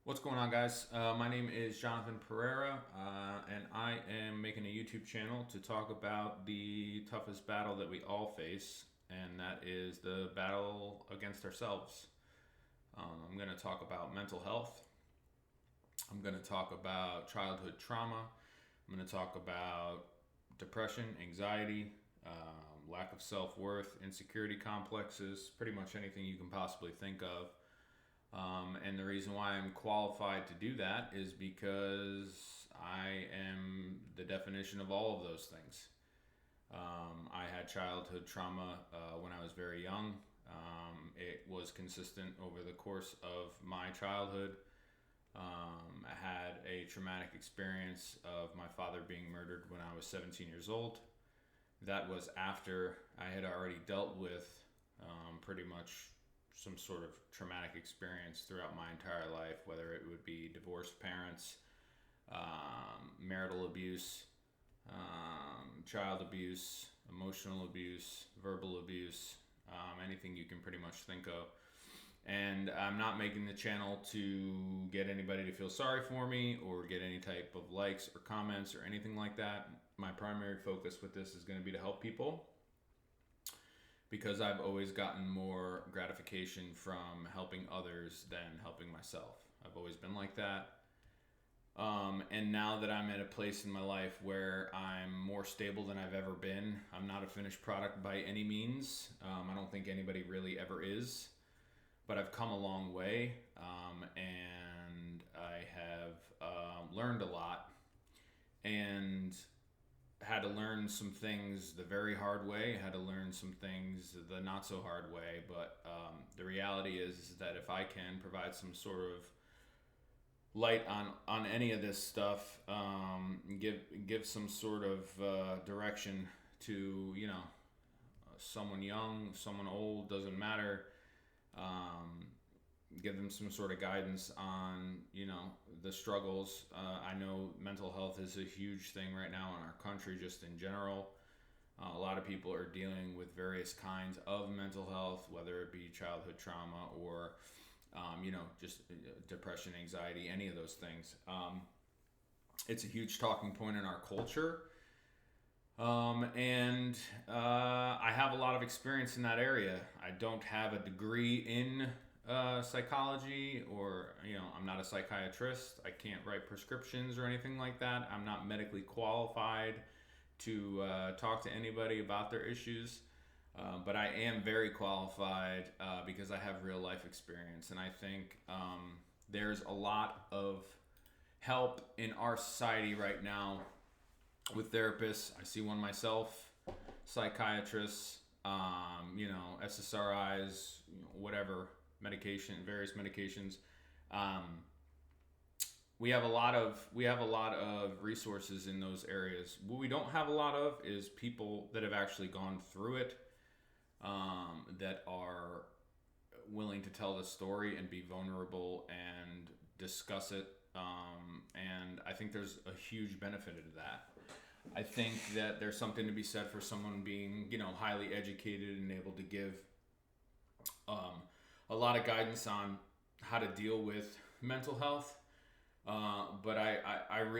What's going on, guys? My name is Jonathan Pereira, and I am making a YouTube channel to talk about the toughest battle that we all face, and that is the battle against ourselves. I'm going to talk about mental health. I'm going to talk about childhood trauma. I'm going to talk about depression, anxiety, lack of self worth, insecurity complexes, pretty much anything you can possibly think of. And the reason why I'm qualified to do that is because I am the definition of all of those things. I had childhood trauma when I was very young. It was consistent over the course of my childhood. I had a traumatic experience of my father being murdered when I was 17 years old. That was after I had already dealt with pretty much some sort of traumatic experience throughout my entire life, whether it would be divorced parents, marital abuse, child abuse, emotional abuse, verbal abuse, anything you can pretty much think of. And I'm not making the channel to get anybody to feel sorry for me or get any type of likes or comments or anything like that. My primary focus with this is going to be to help people because I've always gotten more gratification from helping others than helping myself. I've always been like that. And now that I'm at a place in my life where I'm more stable than I've ever been, I'm not a finished product by any means. I don't think anybody really ever is. But I've come a long way, and I have learned a lot and had to learn some things the very hard way, had to learn some things the not so hard way. But the reality is that if I can provide some sort of light on any of this stuff, give some sort of direction to someone young, someone old, doesn't matter. Give them some sort of guidance on the struggles. I know mental health is a huge thing right now in our country, just in general. A lot of people are dealing with various kinds of mental health, whether it be childhood trauma or just depression, anxiety, any of those things. It's a huge talking point in our culture. And I have a lot of experience in that area. I don't have a degree in psychology, or I'm not a psychiatrist. I can't write prescriptions or anything like that. I'm not medically qualified to talk to anybody about their issues. But I am very qualified because I have real life experience, and I think there's a lot of help in our society right now with therapists. I see one myself, psychiatrists, SSRIs, whatever medication, various medications. Um, we have a lot of resources in those areas. What we don't have a lot of is people that have actually gone through it, that are willing to tell the story and be vulnerable and discuss it. And I think there's a huge benefit to that. I think that there's something to be said for someone being, highly educated and able to give a lot of guidance on how to deal with mental health. But I'm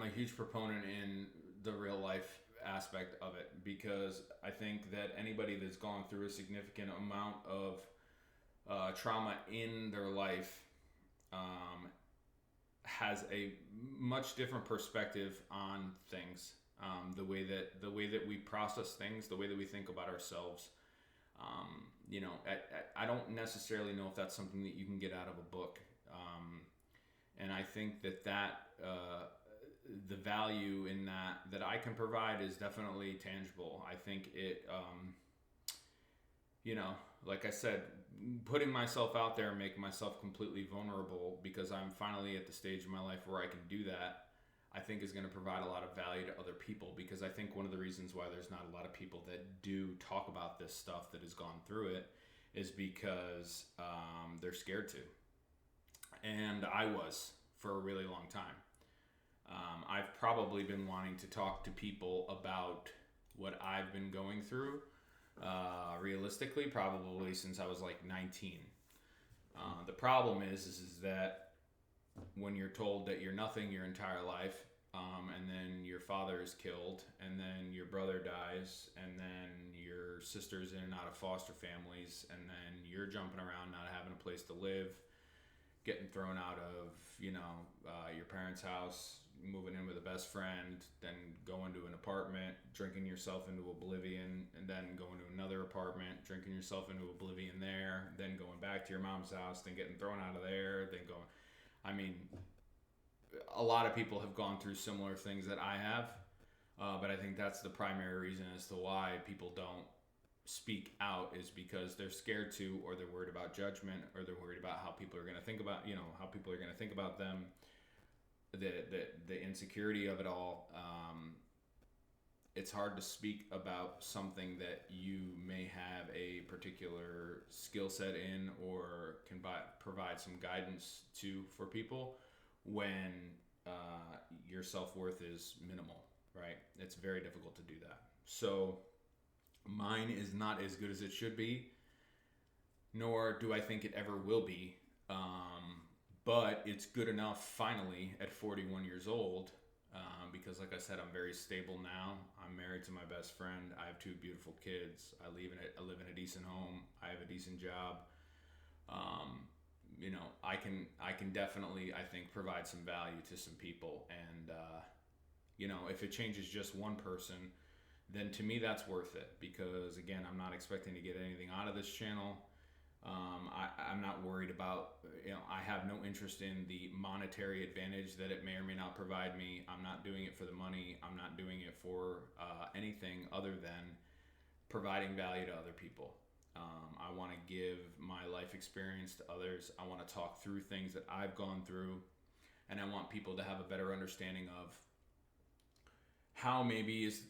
a huge proponent in the real life aspect of it, because I think that anybody that's gone through a significant amount of trauma in their life has a much different perspective on things. The way that we process things, the way that we think about ourselves. I don't necessarily know if that's something that you can get out of a book. And I think that the value in that I can provide is definitely tangible. I think it, like I said, putting myself out there and making myself completely vulnerable because I'm finally at the stage in my life where I can do that, I think is going to provide a lot of value to other people, because I think one of the reasons why there's not a lot of people that do talk about this stuff that has gone through it is because they're scared to. And I was for a really long time. I've probably been wanting to talk to people about what I've been going through, realistically, probably since I was like 19. The problem is that when you're told that you're nothing your entire life, and then your father is killed, and then your brother dies, and then your sister's in and out of foster families, and then you're jumping around not having a place to live, getting thrown out of, your parents' house, moving in with a best friend, then going to an apartment, drinking yourself into oblivion, and then going to another apartment, drinking yourself into oblivion there, then going back to your mom's house, then getting thrown out of there, then going. I mean, a lot of people have gone through similar things that I have, but I think that's the primary reason as to why people don't speak out, is because they're scared to, or they're worried about judgment, or they're worried about how people are going to think about, how people are going to think about them, the insecurity of it all. It's hard to speak about something that you may have a particular skill set in, or can provide some guidance to for people, when your self-worth is minimal, right? It's very difficult to do that. So mine is not as good as it should be, nor do I think it ever will be. But it's good enough finally at 41 years old, because like I said, I'm very stable now. I'm married to my best friend. I have 2 beautiful kids. I live in a decent home. I have a decent job. I can definitely, I think, provide some value to some people. And, if it changes just one person, then to me that's worth it, because again, I'm not expecting to get anything out of this channel. I'm not worried about, I have no interest in the monetary advantage that it may or may not provide me. I'm not doing it for the money. I'm not doing it for anything other than providing value to other people. I want to give my life experience to others. I want to talk through things that I've gone through, and I want people to have a better understanding of how maybe is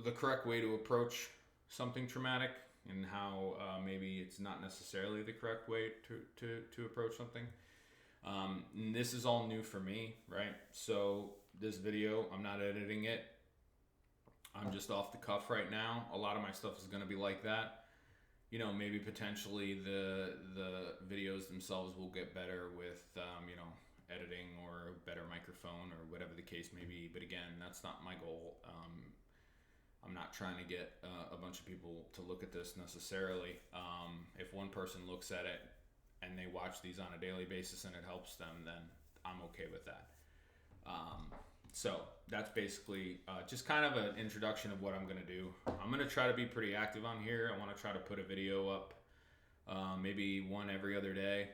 the correct way to approach something traumatic, and how maybe it's not necessarily the correct way to approach something. And this is all new for me, right? So this video, I'm not editing it. I'm just off the cuff right now. A lot of my stuff is going to be like that. Maybe potentially the videos themselves will get better with, editing, or a better microphone, or whatever the case may be. But again, that's not my goal. I'm not trying to get a bunch of people to look at this necessarily. If one person looks at it and they watch these on a daily basis and it helps them, then I'm okay with that. So that's basically just kind of an introduction of what I'm going to do. I'm going to try to be pretty active on here. I want to try to put a video up maybe one every other day.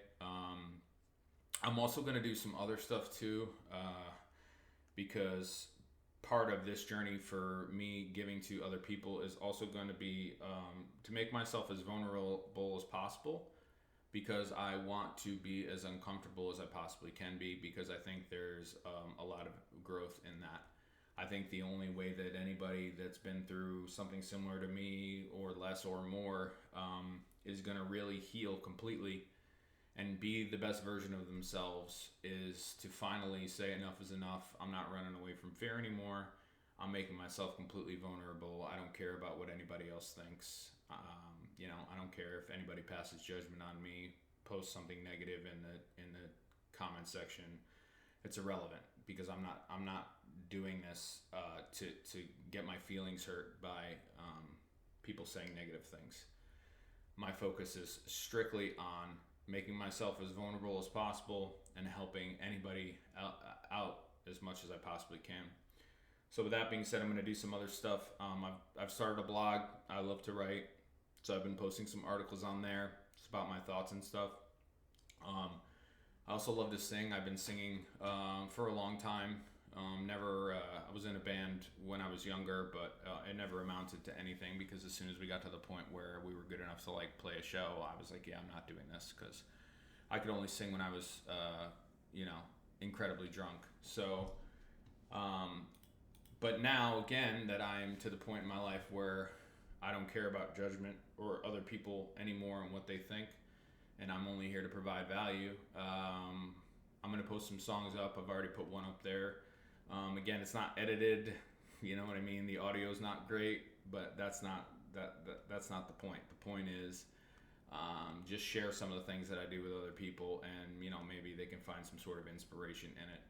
I'm also going to do some other stuff too, because part of this journey for me giving to other people is also going to be to make myself as vulnerable as possible, because I want to be as uncomfortable as I possibly can be, because I think there's a lot of growth in that. I think the only way that anybody that's been through something similar to me, or less or more, is going to really heal completely and be the best version of themselves, is to finally say enough is enough. I'm not running away from fear anymore. I'm making myself completely vulnerable. I don't care about what anybody else thinks. I don't care if anybody passes judgment on me, posts something negative in the comment section. It's irrelevant, because I'm not doing this to get my feelings hurt by people saying negative things. My focus is strictly on making myself as vulnerable as possible and helping anybody out as much as I possibly can. So with that being said, I'm going to do some other stuff. I've started a blog. I love to write, so I've been posting some articles on there. It's about my thoughts and stuff. I also love to sing. I've been singing for a long time. I was in a band when I was younger, but it never amounted to anything, because as soon as we got to the point where we were good enough to play a show, I was like, yeah, I'm not doing this, because I could only sing when I was, incredibly drunk. So, but now again, that I'm to the point in my life where I don't care about judgment or other people anymore and what they think, and I'm only here to provide value. I'm going to post some songs up. I've already put one up there. Again, it's not edited, you know what I mean? The audio is not great, but that's not the point. The point is, just share some of the things that I do with other people, and maybe they can find some sort of inspiration in it.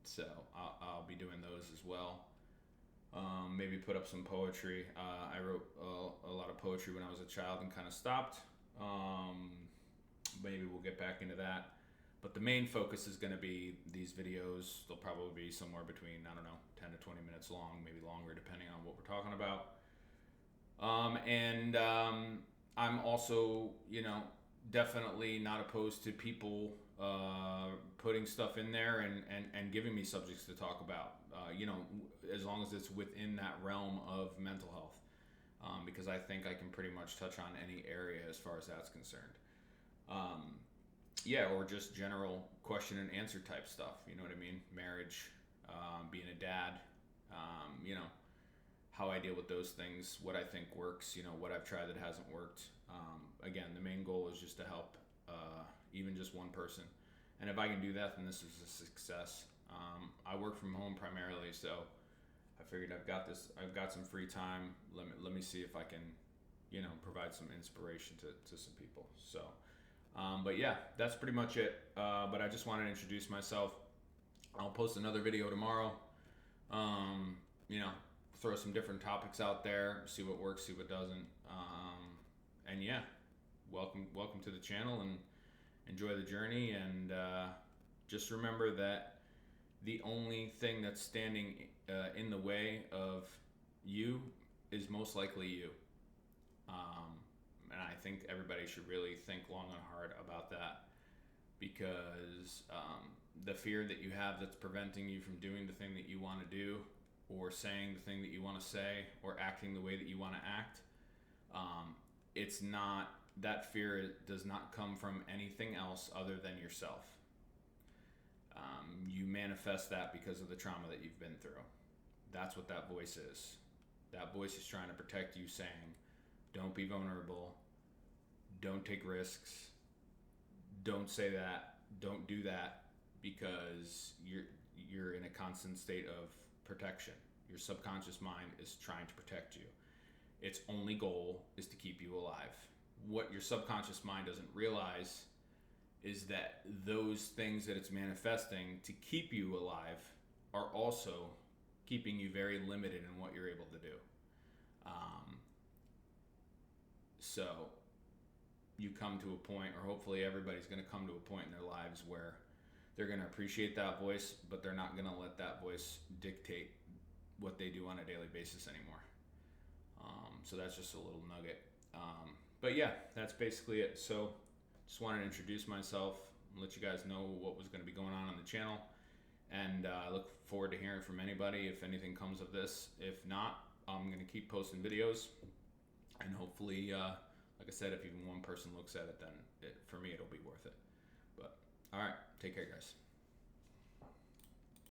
So I'll be doing those as well. Maybe put up some poetry. I wrote a lot of poetry when I was a child and kind of stopped. Maybe we'll get back into that. But the main focus is going to be these videos. They'll probably be somewhere between, 10 to 20 minutes long, maybe longer, depending on what we're talking about. I'm also, definitely not opposed to people putting stuff in there and giving me subjects to talk about, as long as it's within that realm of mental health, because I think I can pretty much touch on any area as far as that's concerned. Or just general question and answer type stuff, you know what I mean? Marriage, being a dad, how I deal with those things, what I think works, what I've tried that hasn't worked. Again, the main goal is just to help even just one person. And if I can do that, then this is a success. I work from home primarily, so I figured I've got some free time. Let me see if I can, provide some inspiration to some people. So, but yeah, that's pretty much it. But I just wanted to introduce myself. I'll post another video tomorrow. Throw some different topics out there, see what works, see what doesn't. And yeah, welcome to the channel, and enjoy the journey. And just remember that the only thing that's standing in the way of you is most likely you. And I think everybody should really think long and hard about that, because the fear that you have that's preventing you from doing the thing that you want to do, or saying the thing that you want to say, or acting the way that you want to act, it's not, that fear does not come from anything else other than yourself. You manifest that because of the trauma that you've been through. That's what that voice is. That voice is trying to protect you, saying, don't be vulnerable, don't take risks, don't say that, don't do that, because you're in a constant state of protection. Your subconscious mind is trying to protect you. Its only goal is to keep you alive. What your subconscious mind doesn't realize is that those things that it's manifesting to keep you alive are also keeping you very limited in what you're able to do. So you come to a point, or hopefully everybody's going to come to a point in their lives where they're going to appreciate that voice, but they're not going to let that voice dictate what they do on a daily basis anymore. So that's just a little nugget. But yeah, that's basically it. So just wanted to introduce myself, let you guys know what was going to be going on the channel. And I look forward to hearing from anybody if anything comes of this. If not, I'm going to keep posting videos. And hopefully, like I said, if even one person looks at it, then for me, it'll be worth it. But all right, take care, guys.